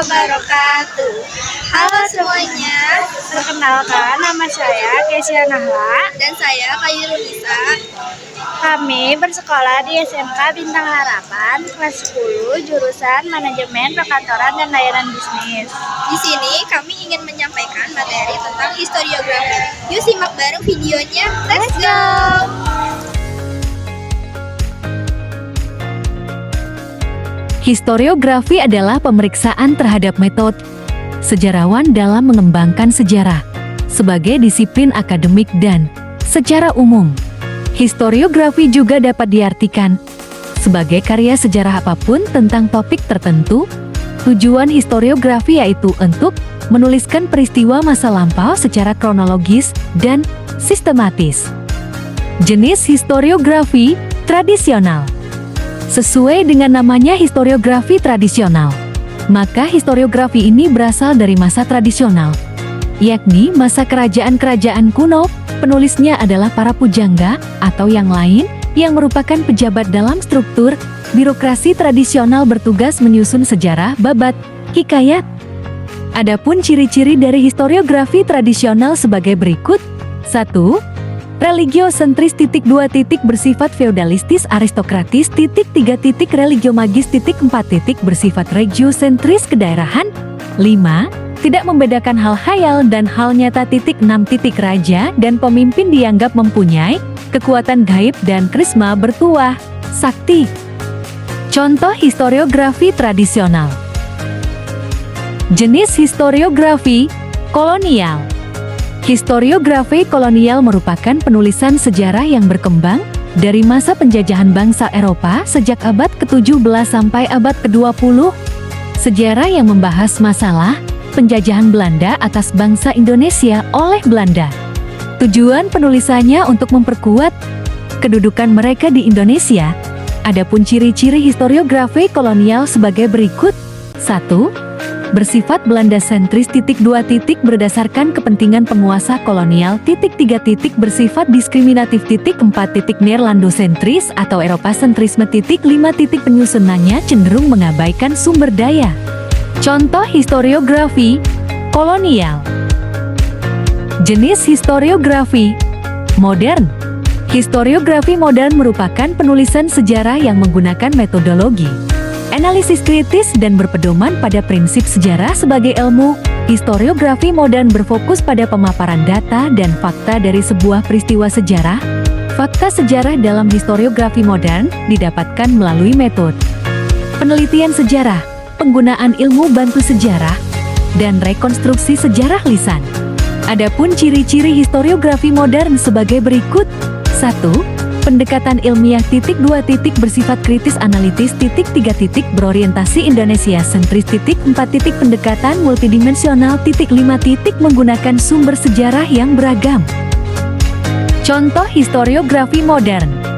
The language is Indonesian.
wabarakatuh. Halo semuanya, Perkenalkan, nama saya Kesia Nahla. dan saya Khairul Nisa. Kami bersekolah di SMK Bintang Harapan, kelas 10, jurusan Manajemen Perkantoran dan Layanan Bisnis. Di sini kami ingin menyampaikan materi tentang historiografi. Yuk simak bareng videonya. Let's go! Historiografi adalah pemeriksaan terhadap metode sejarawan dalam mengembangkan sejarah sebagai disiplin akademik dan secara umum. Historiografi juga dapat diartikan sebagai karya sejarah apapun tentang topik tertentu. Tujuan historiografi yaitu untuk menuliskan peristiwa masa lampau secara kronologis dan sistematis. Jenis historiografi tradisional. Sesuai dengan namanya historiografi tradisional, maka historiografi ini berasal dari masa tradisional, yakni masa kerajaan-kerajaan kuno. Penulisnya adalah para pujangga atau yang lain yang merupakan pejabat dalam struktur birokrasi tradisional bertugas menyusun sejarah, babat, hikayat. Adapun ciri-ciri dari historiografi tradisional sebagai berikut. 1. Religiosentris. 2. Bersifat feodalistis aristokratis. 3. Religiomagis. 4. Bersifat regiosentris kedaerahan. 5. Tidak membedakan hal khayal dan hal nyata. 6. Raja dan pemimpin dianggap mempunyai kekuatan gaib dan karisma bertuah sakti. Contoh historiografi tradisional. Jenis historiografi kolonial. Historiografi kolonial merupakan penulisan sejarah yang berkembang dari masa penjajahan bangsa Eropa sejak abad ke-17 sampai abad ke-20. Sejarah yang membahas masalah penjajahan Belanda atas bangsa Indonesia oleh Belanda. Tujuan penulisannya untuk memperkuat kedudukan mereka di Indonesia. Adapun ciri-ciri historiografi kolonial sebagai berikut. 1. Bersifat Belanda sentris. 2. Berdasarkan kepentingan penguasa kolonial. 3. Bersifat diskriminatif. 4. Neerlandosentris atau Eropa sentrisme. 5. Penyusunannya cenderung mengabaikan sumber daya. Contoh historiografi kolonial. Jenis historiografi modern. Historiografi modern merupakan penulisan sejarah yang menggunakan metodologi analisis kritis dan berpedoman pada prinsip sejarah sebagai ilmu. Historiografi modern berfokus pada pemaparan data dan fakta dari sebuah peristiwa sejarah. Fakta sejarah dalam historiografi modern didapatkan melalui metode penelitian sejarah, penggunaan ilmu bantu sejarah, dan rekonstruksi sejarah lisan. Adapun ciri-ciri historiografi modern sebagai berikut. 1. Pendekatan ilmiah. 2. Bersifat kritis analitis. 3. Berorientasi Indonesia sentris. 4. Pendekatan multidimensional. 5. Menggunakan sumber sejarah yang beragam. Contoh historiografi modern.